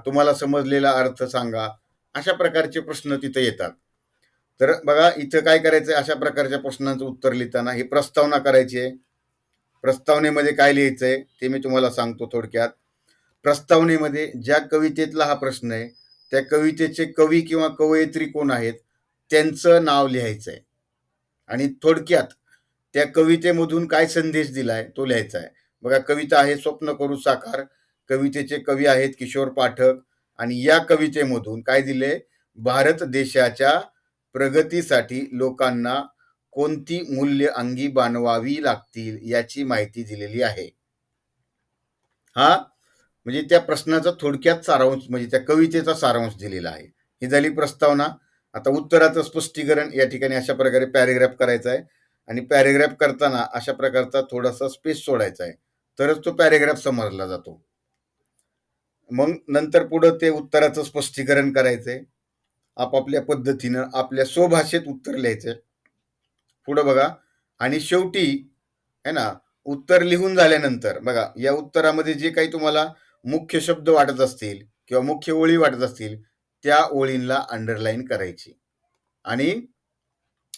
तुम्हाला समजलेला अर्थ सांगा, अशा प्रकारचे प्रश्न तिथे येतात. तर बघा, इथं काय करायचंय, अशा प्रकारच्या प्रश्नांचं उत्तर लिहिताना ही प्रस्तावना करायची आहे. प्रस्तावनेमध्ये काय लिहायचंय ते मी तुम्हाला सांगतो थोडक्यात. प्रस्तावनेमध्ये ज्या कवितेतला हा प्रश्न आहे त्या कवितेचे कवी किंवा कवयित्री कोण आहेत त्यांचं नाव लिहायचं आहे आणि थोडक्यात त्या कवितेमधून काय संदेश दिलाय तो लिहायचा आहे. बघा, कविता आहे स्वप्न करू साकार. कवितेचे कवी आहेत किशोर पाठक आणि या कवितेमधून काय दिले, भारत देशाच्या प्रगतीसाठी लोकांना कोणती मूल्य अंगी बाणवावी लागतील याची माहिती दिलेली आहे. हा म्हणजे त्या प्रश्नाचा थोडक्यात सारांश म्हणजे त्या कवितेचा सारांश दिलेला आहे. ही झाली प्रस्तावना. आता उत्तराचं स्पष्टीकरण या ठिकाणी अशा प्रकारे पॅरेग्राफ करायचा आहे आणि पॅरेग्राफ करताना अशा प्रकारचा थोडासा स्पेस सोडायचा आहे, तरच तो पॅरेग्राफ समजला जातो. मग नंतर पुढं ते उत्तराचं स्पष्टीकरण करायचंय. आपापल्या पद्धतीनं आपल्या स्वभाषेत उत्तर लिहायचंय. पुढं बघा, आणि शेवटी आहे ना, उत्तर लिहून झाल्यानंतर बघा, या उत्तरामध्ये जे काही तुम्हाला मुख्य शब्द वाटत असतील किंवा मुख्य ओळी वाटत असतील त्या ओळींना अंडरलाईन करायची आणि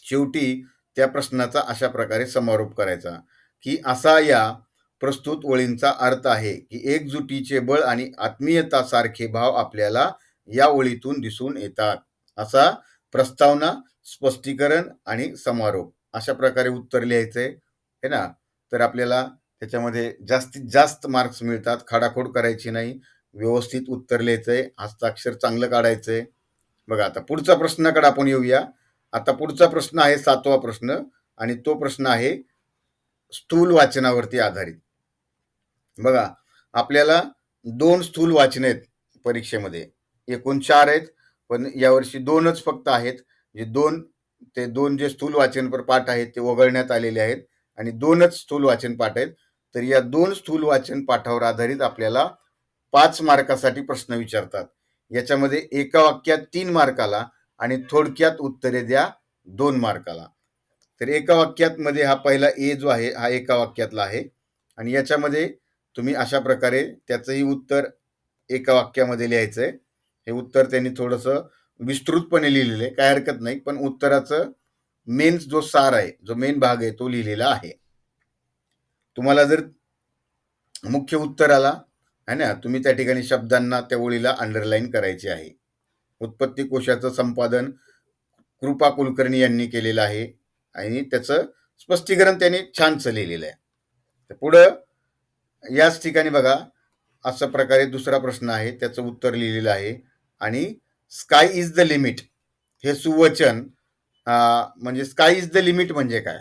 शेवटी त्या प्रश्नाचा अशा प्रकारे समारोप करायचा की असा या प्रस्तुत ओळींचा अर्थ आहे की एकजुटीचे बळ आणि आत्मीयता सारखे भाव आपल्याला या ओळीतून दिसून येतात. असा प्रस्तावना, स्पष्टीकरण आणि समारोप अशा प्रकारे उत्तर लिहायचंय है ना. तर आपल्याला त्याच्यामध्ये जास्तीत जास्त मार्क्स मिळतात. खाडाखोड करायची नाही, व्यवस्थित उत्तर लिहायचंय, हस्ताक्षर चांगलं काढायचंय. बघा, आता पुढचा प्रश्नाकडे आपण येऊया. आता पुढचा प्रश्न आहे 7वा प्रश्न आणि तो प्रश्न आहे स्थूल वाचनावरती आधारित. बघा, आपल्याला 2 स्थूल वाचन आहेत परीक्षेमध्ये. एकूण 4 आहेत, पण यावर्षी 2च फक्त आहेत. जे 2 जे स्थूल वाचन पाठ आहेत ते वगळण्यात आलेले आहेत आणि 2च स्थूल वाचन पाठ आहेत. तर या 2 स्थूल वाचन पाठावर आधारित आपल्याला 5 मार्कासाठी प्रश्न विचारतात. याच्यामध्ये एका वाक्यात 3 मार्काला आणि थोडक्यात उत्तरे द्या 2 मार्काला. तर एका वाक्यात मध्ये हा पहिला ए जो आहे हा एका वाक्यातला आहे आणि याच्यामध्ये तुम्ही अशा प्रकारे त्याचंही उत्तर एका वाक्यामध्ये लिहायचंय. हे उत्तर त्यांनी थोडंसं विस्तृतपणे लिहिलेलं आहे, काय हरकत नाही, पण उत्तराचं मेन जो सार आहे, जो मेन भाग आहे तो लिहिलेला आहे. तुम्हाला जर मुख्य उत्तर आला आहे ना, तुम्ही त्या ठिकाणी शब्दांना त्या ओळीला अंडरलाईन करायचे आहे. उत्पत्ती कोशाचं संपादन कृपा कुलकर्णी यांनी केलेलं आहे आणि त्याचं स्पष्टीकरण त्यांनी छानसं लिहिलेलं आहे. तर पुढं याच ठिकाणी बघा, अशा प्रकारे दुसरा प्रश्न आहे, त्याचं उत्तर लिहिलेलं आहे आणि स्काय इज द लिमिट हे सुवचन म्हणजे स्काय इज द लिमिट म्हणजे काय,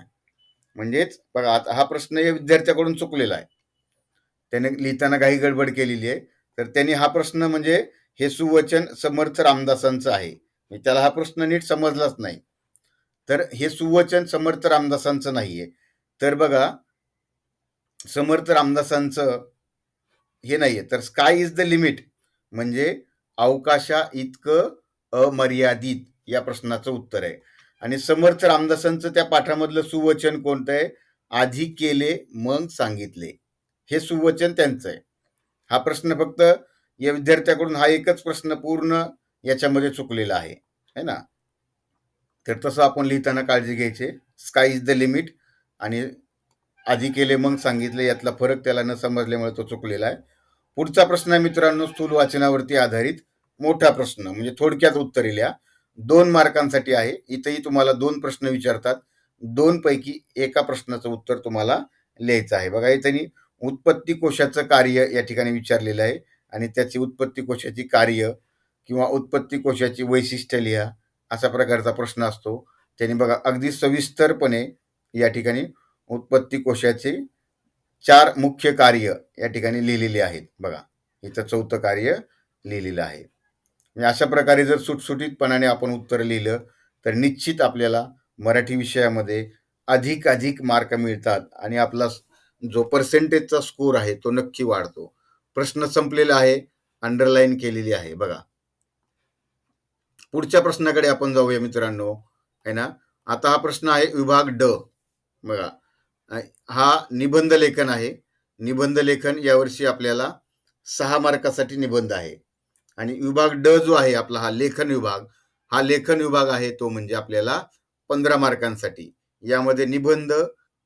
म्हणजेच बघा आता हा प्रश्न या विद्यार्थ्याकडून चुकलेला आहे, त्याने लिहिताना काही गडबड केलेली आहे. तर त्यांनी हा प्रश्न म्हणजे हे सुवचन समर्थ रामदासांचं आहे, त्याला हा प्रश्न नीट समजलाच नाही. तर हे सुवचन समर्थ रामदासांचं नाहीये. तर बघा, समर्थ रामदासांचं हे नाहीये. तर स्काय इज द लिमिट म्हणजे अवकाशा इतकं अमर्यादित या प्रश्नाचं उत्तर आहे. आणि समर्थ रामदासांचं त्या पाठामधलं सुवचन कोणतं आहे, आधी केले मग सांगितले, हे सुवचन त्यांचं आहे. हा प्रश्न फक्त या विद्यार्थ्याकडून हा एकच प्रश्न पूर्ण याच्यामध्ये चुकलेला आहे, है ना. तर तसं आपण लिहिताना काळजी घ्यायची. स्काय इज द लिमिट आणि आधी केले मग सांगितले यातला फरक त्याला न समजल्यामुळे तो चुकलेला आहे. पुढचा प्रश्न आहे मित्रांनो, स्थूल वाचनावरती आधारित मोठा प्रश्न म्हणजे थोडक्यात उत्तरे लिहा. 2 मार्कांसाठी आहे. इथेही तुम्हाला 2 प्रश्न विचारतात. 2 पैकी एका प्रश्नाचं उत्तर तुम्हाला लिहायचं आहे. बघा, इथे उत्पत्ती कोशाचं कार्य या ठिकाणी विचारलेलं आहे आणि त्याची उत्पत्ती कोशाची कार्य किंवा उत्पत्ती कोशाची वैशिष्ट्य लिहा अशा प्रकारचा प्रश्न असतो. त्याने बघा अगदी सविस्तरपणे या ठिकाणी उत्पत्ती कोशाचे 4 मुख्य कार्य या ठिकाणी लिहिलेले आहेत. बघा, इथं 4थं कार्य लिहिलेलं आहे. म्हणजे अशा प्रकारे जर सुटसुटीतपणाने आपण उत्तर लिहिलं तर निश्चित आपल्याला मराठी विषयामध्ये अधिक मार्क मिळतात आणि आपला जो पर्सेंटेजचा स्कोर आहे तो नक्की वाढतो. प्रश्न संपलेला आहे, अंडरलाईन केलेली आहे. बघा, पुढच्या प्रश्नाकडे आपण जाऊया मित्रांनो, है ना. आता हा प्रश्न आहे विभाग ड. बघा, हा निबंध लेखन आहे. निबंध लेखन यावर्षी आपल्याला 6 मार्कासाठी निबंध आहे आणि विभाग ड जो आहे आपला हा लेखन विभाग, हा लेखन विभाग आहे तो म्हणजे आपल्याला 15 मार्कांसाठी. यामध्ये निबंध,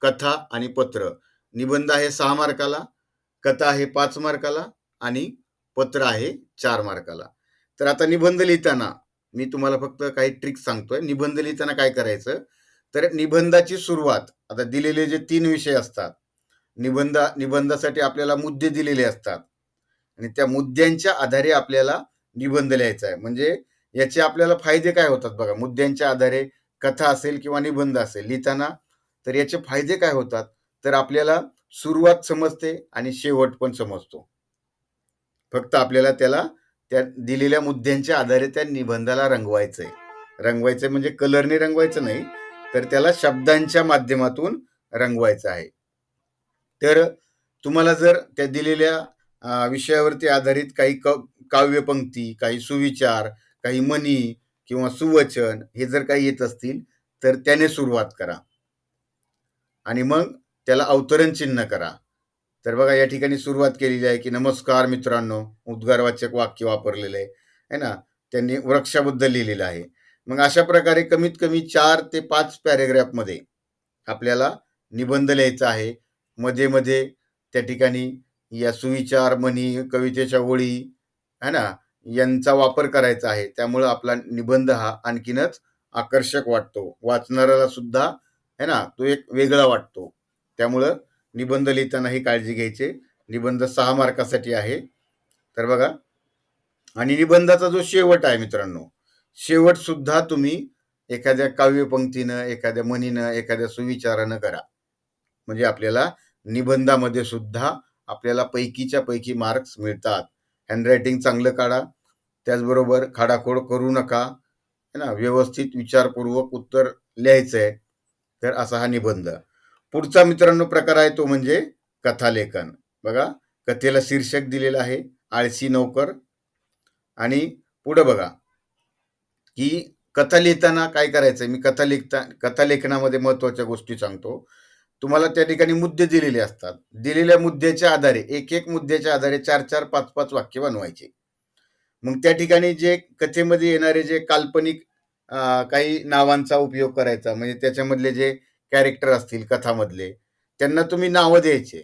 कथा आणि पत्र. निबंध आहे 6 मार्काला, कथा आहे 5 मार्काला आणि पत्र आहे 4 मार्काला. तर आता निबंध लिहिताना मी तुम्हाला फक्त काही ट्रिक्स सांगतोय. निबंध लिहिताना काय करायचं, तर निबंधाची सुरुवात आता दिलेले जे 3 विषय असतात. निबंधासाठी आपल्याला मुद्दे दिलेले असतात आणि त्या मुद्द्यांच्या आधारे आपल्याला निबंध लिहायचा आहे. म्हणजे याचे आपल्याला फायदे काय होतात बघा, मुद्द्यांच्या आधारे कथा असेल किंवा निबंध असेल लिहिताना, तर याचे फायदे काय होतात, तर आपल्याला सुरुवात समजते आणि शेवट पण समजतो. फक्त आपल्याला त्याला त्या दिलेल्या मुद्द्यांच्या आधारे त्या निबंधाला रंगवायचंय. रंगवायचं म्हणजे कलरने रंगवायचं नाही, तर त्याला शब्दांच्या माध्यमातून रंगवायचं आहे. तर तुम्हाला जर त्या दिलेल्या विषयावरती आधारित काही काव्यपंक्ती, काही सुविचार, काही म्हणी किंवा सुवचन हे जर काही येत असतील, तर त्याने सुरुवात करा आणि मग त्याला अवतरण चिन्ह करा. तर बघा या ठिकाणी सुरुवात केलेली आहे, की नमस्कार मित्रांनो, उद्गारवाचक वाक्य वापरलेलं आहे, है ना? त्यांनी वृक्षाबद्दल लिहिलेलं आहे. मग अशा प्रकारे कमीत कमी 4 ते 5 पॅराग्राफमध्ये आपल्याला निबंध लिहायचा आहे. मध्ये-मध्ये त्या ठिकाणी या सुविचार, म्हणी, कवितेच्या ओळी, है ना? यांचा वापर करायचा आहे. त्यामुळं आपला निबंध हा आणखीनच आकर्षक वाटतो. वाचणाऱ्याला सुद्धा है ना, तो एक वेगळा वाटतो. त्यामुळं निबंध लिहिताना ही काळजी घ्यायची. निबंध 6 मार्कासाठी आहे. तर बघा आणि निबंधाचा जो शेवट आहे मित्रांनो, शेवट सुद्धा तुम्ही एखाद्या काव्यपंक्तीनं, एखाद्या म्हणीनं, एखाद्या सुविचारानं करा. म्हणजे आपल्याला निबंधामध्ये सुद्धा आपल्याला पैकीच्या पैकी मार्क्स मिळतात. हँडरायटिंग चांगलं काढा. त्याचबरोबर खाडाखोड करू नका. है ना? व्यवस्थित विचारपूर्वक उत्तर लिहायचं आहे. तर असा हा निबंध. पुढचा मित्रांनो प्रकार आहे तो म्हणजे कथालेखन. बघा कथेला शीर्षक दिलेलं आहे आळशी नोकर आणि पुढे बघा की कथा लिहिताना काय करायचंय, मी कथा लेखनामध्ये महत्वाच्या गोष्टी सांगतो. तुम्हाला त्या ठिकाणी मुद्दे दिलेले असतात. दिलेल्या मुद्द्याच्या आधारे एक मुद्द्याच्या आधारे 4-4, 5-5 वाक्य बनवायचे. मग त्या ठिकाणी जे कथेमध्ये येणारे जे काल्पनिक काही नावांचा उपयोग करायचा. म्हणजे त्याच्यामधले जे कॅरेक्टर असतील कथामधले, त्यांना तुम्ही नावं द्यायचे.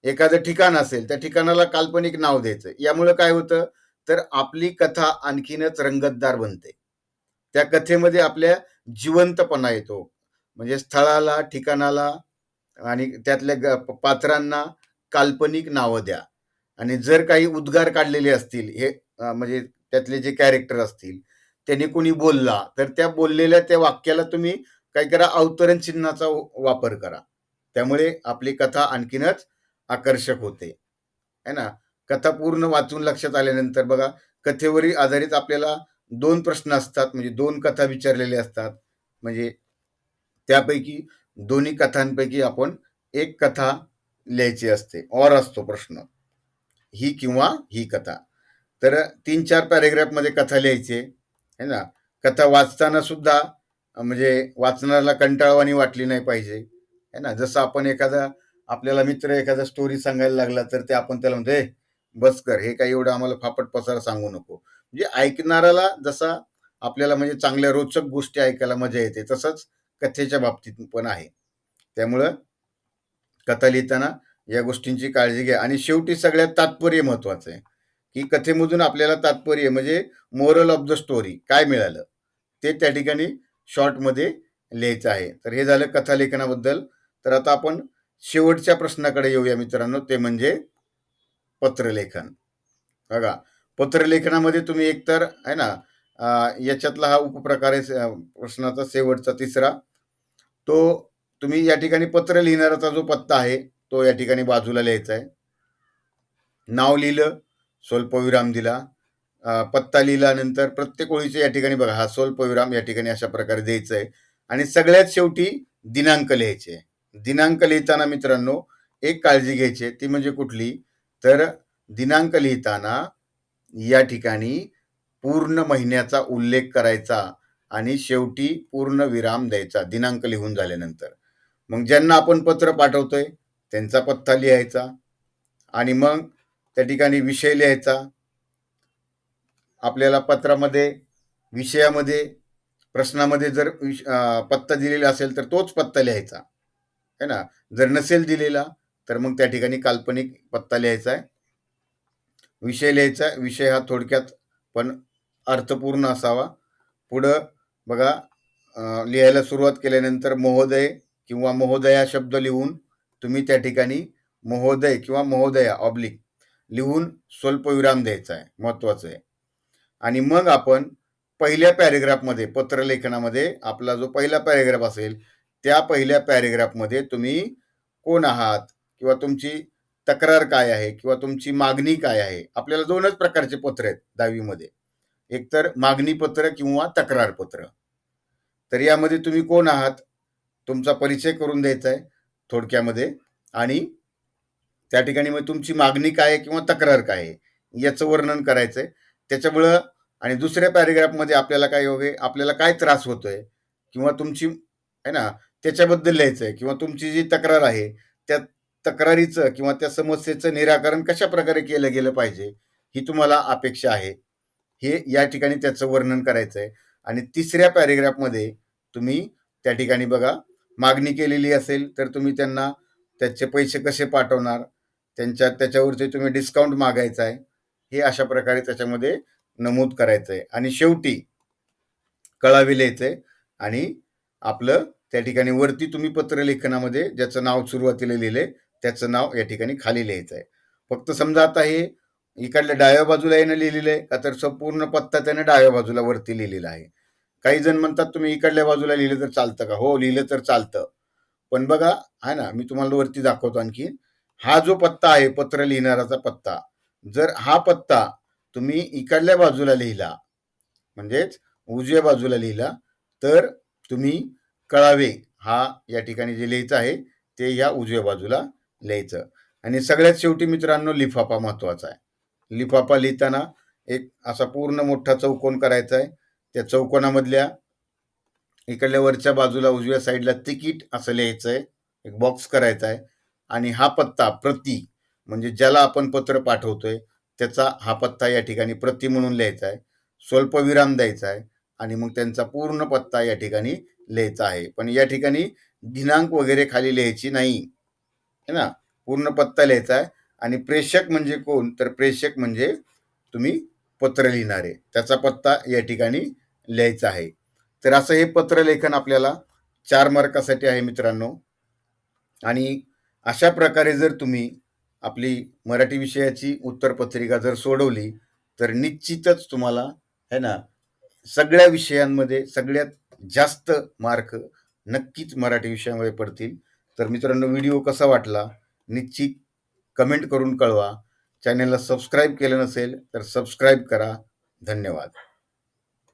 एखादं ठिकाण असेल, त्या ठिकाणाला काल्पनिक नाव द्यायचं. यामुळं काय होतं, तर आपली कथा आणखीनच रंगतदार बनते. त्या कथेमध्ये आपल्या जिवंतपणा येतो. म्हणजे स्थळाला, ठिकाणाला आणि त्यातल्या पात्रांना काल्पनिक नावं द्या. आणि जर काही उद्गार काढलेले असतील, हे म्हणजे त्यातले जे कॅरेक्टर असतील, त्याने कोणी बोलला, तर त्या बोललेल्या त्या वाक्याला तुम्ही काय करा, अवतरण चिन्हाचा वापर करा. त्यामुळे आपली कथा आणखीनच आकर्षक होते. है ना? कथा पूर्ण वाचून लक्षात आल्यानंतर बघा, कथेवरील आधारित आपल्याला 2 प्रश्न असतात, म्हणजे 2 कथा विचारलेल्या असतात. म्हणजे त्यापैकी दोन्ही कथांपैकी आपण एक कथा लिहायची असते. ऑर असतो प्रश्न. ही किंवा ही कथा. तर 3-4 पॅराग्राफमध्ये कथा लिहायची आहे ना. कथा वाचताना सुद्धा म्हणजे वाचनाला कंटाळवाणी वाटली नाही पाहिजे. आहे ना. जसं आपण आपल्याला मित्र एखादा स्टोरी सांगायला लागला, तर ते आपण त्याला म्हणतो, "ए बस कर. हे काही एवढं आम्हाला फापट पसारा सांगू नको." म्हणजे ऐकणाऱ्याला जसा आपल्याला म्हणजे चांगल्या रोचक गोष्टी ऐकायला मजा येते, तसंच कथेच्या बाबतीत पण आहे. त्यामुळं कथा लिहिताना या गोष्टींची काळजी घ्या आणि शेवटी सगळ्यात तात्पर्य महत्वाचं आहे, की कथेमधून आपल्याला तात्पर्य म्हणजे मोरल ऑफ द स्टोरी काय मिळालं, ते त्या ठिकाणी शॉर्टमध्ये लिहायचं आहे. तर हे झालं कथालेखनाबद्दल. तर आता आपण शेवटच्या प्रश्नाकडे येऊया मित्रांनो, ते म्हणजे पत्रलेखन. बघा, पत्रलेखनामध्ये तुम्ही एकतर आहे ना, याच्यातला हा उपप्रकार आहे प्रश्नाचा शेवटचा तिसरा. तो तुम्ही या ठिकाणी पत्र लिहिणाराचा जो पत्ता आहे, तो या ठिकाणी बाजूला लिहायचा आहे. नाव लिहिलं, स्वल्पविराम दिला. पत्ता लिहिल्यानंतर प्रत्येक ओळीच्या या ठिकाणी बघा हा स्वल्पविराम या ठिकाणी अशा प्रकारे द्यायचा आहे. आणि सगळ्यात शेवटी दिनांक लिहायचे. दिनांक लिहिताना मित्रांनो एक काळजी घ्यायची, ती म्हणजे कुठली? तर दिनांक लिहिताना या ठिकाणी पूर्ण महिन्याचा उल्लेख करायचा आणि शेवटी पूर्ण विराम द्यायचा दिनांक लिहून झाल्यानंतर. मग ज्यांना आपण पत्र पाठवतोय त्यांचा पत्ता लिहायचा आणि मग त्या ठिकाणी विषय लिहायचा. आपल्याला पत्रामध्ये विषयामध्ये प्रश्नामध्ये जर पत्ता दिलेला असेल तर तोच पत्ता लिहायचा है ना. जर नसेल दिलेला तर मग त्या ठिकाणी काल्पनिक पत्ता लिहायचा आहे. विषय लिहायचा. विषय हा थोडक्यात पण अर्थपूर्ण असावा. पुढं बघा, लिहायला सुरुवात केल्यानंतर महोदय किंवा महोदया शब्द लिहून तुम्ही त्या ठिकाणी महोदय किंवा महोदया ऑब्लिक लिहून स्वल्पविराम द्यायचा आहे, महत्त्वाचं आहे. आणि मग आपण पहिल्या पॅरेग्राफमध्ये, पत्रलेखनामध्ये आपला जो पहिला पॅरेग्राफ असेल, त्या पहिल्या पॅरेग्राफमध्ये तुम्ही कोण आहात किंवा तुमची तक्रार काय आहे किंवा तुमची मागणी काय आहे. आपल्याला 2च प्रकारचे पत्र आहेत 10वी एकतर मागणी पत्र किंवा तक्रार पत्र. तर यामध्ये तुम्ही कोण आहात, तुमचा परिचय करून द्यायचा आहे थोडक्यामध्ये, आणि त्या ठिकाणी मग तुमची मागणी काय आहे किंवा तक्रार काय आहे याचं वर्णन करायचं आहे. त्याच्यामुळं आणि दुसऱ्या पॅरेग्राफमध्ये आपल्याला काय हवे, आपल्याला काय त्रास होतोय किंवा तुमची आहे ना, त्याच्याबद्दल लिहायचं आहे किंवा तुमची जी तक्रार आहे त्या तक्रारीचं किंवा त्या समस्येचं निराकरण कशा प्रकारे केलं गेलं पाहिजे ही तुम्हाला अपेक्षा आहे, हे या ठिकाणी त्याचं वर्णन करायचं आहे. आणि तिसऱ्या पॅरेग्राफमध्ये तुम्ही त्या ठिकाणी बघा, मागणी केलेली असेल तर तुम्ही त्यांना त्याचे पैसे कसे पाठवणार, त्याच्यावरती तुम्ही डिस्काउंट मागायचा आहे, हे अशा प्रकारे त्याच्यामध्ये नमूद करायचं आहे. आणि शेवटी कळावे लिहायचंय आणि आपलं त्या ठिकाणी वरती तुम्ही पत्रलेखनामध्ये ज्याचं नाव सुरुवातीला लिहिलंय त्याचं नाव या ठिकाणी खाली लिहायचं आहे. फक्त समजा आता हे इकडल्या डाव्या बाजूला यानं लिहिलेलं आहे का, तर संपूर्ण पत्ता त्याने डाव्या बाजूला वरती लिहिलेला आहे. काही जण म्हणतात तुम्ही इकडल्या बाजूला लिहिलं तर चालतं का? हो, लिहिलं तर चालतं. पण बघा, आहे ना, मी तुम्हाला वरती दाखवतो आणखी. हा जो पत्ता आहे, पत्र लिहिणाराचा पत्ता, जर हा पत्ता तुम्ही इकडल्या बाजूला लिहिला, म्हणजेच उजव्या बाजूला लिहिला, तर तुम्ही कळावे हा या ठिकाणी जे लिहायचं आहे ते या उजव्या बाजूला लिहायचं. आणि सगळ्यात शेवटी मित्रांनो, लिफाफा महत्वाचा आहे. लिफाफा लिहिताना एक असा पूर्ण मोठा चौकोन करायचा आहे. त्या चौकोनामधल्या इकडल्या वरच्या बाजूला उजव्या साईडला तिकीट असं लिहायचं आहे, एक बॉक्स करायचा आहे. आणि हा पत्ता प्रति, म्हणजे ज्याला आपण पत्र पाठवतोय त्याचा हा पत्ता या ठिकाणी प्रति म्हणून लिहायचा आहे. स्वल्पविराम द्यायचा आहे आणि मग त्यांचा पूर्ण पत्ता या ठिकाणी लिहायचा आहे. पण या ठिकाणी दिनांक वगैरे खाली लिहायची नाही, है ना. पूर्ण पत्ता लिहायचा आहे. आणि प्रेषक म्हणजे कोण, तर प्रेषक म्हणजे तुम्ही पत्र लिहिणारे, त्याचा पत्ता या ठिकाणी लिहायचा आहे. तर असं हे पत्रलेखन आपल्याला 4 मार्कासाठी आहे मित्रांनो. आणि अशा प्रकारे जर तुम्ही आपली मराठी विषयाची उत्तरपत्रिका जर सोडवली तर निश्चितच तुम्हाला, है ना, सगळ्या विषयांमध्ये सगळ्यात जास्त मार्क नक्कीच मराठी विषयामध्ये पडतील. तर मित्रांनो, व्हिडिओ कसा वाटला निश्चित कमेंट करून कळवा. चॅनलला सबस्क्राईब केलं नसेल तर सबस्क्राईब करा. धन्यवाद.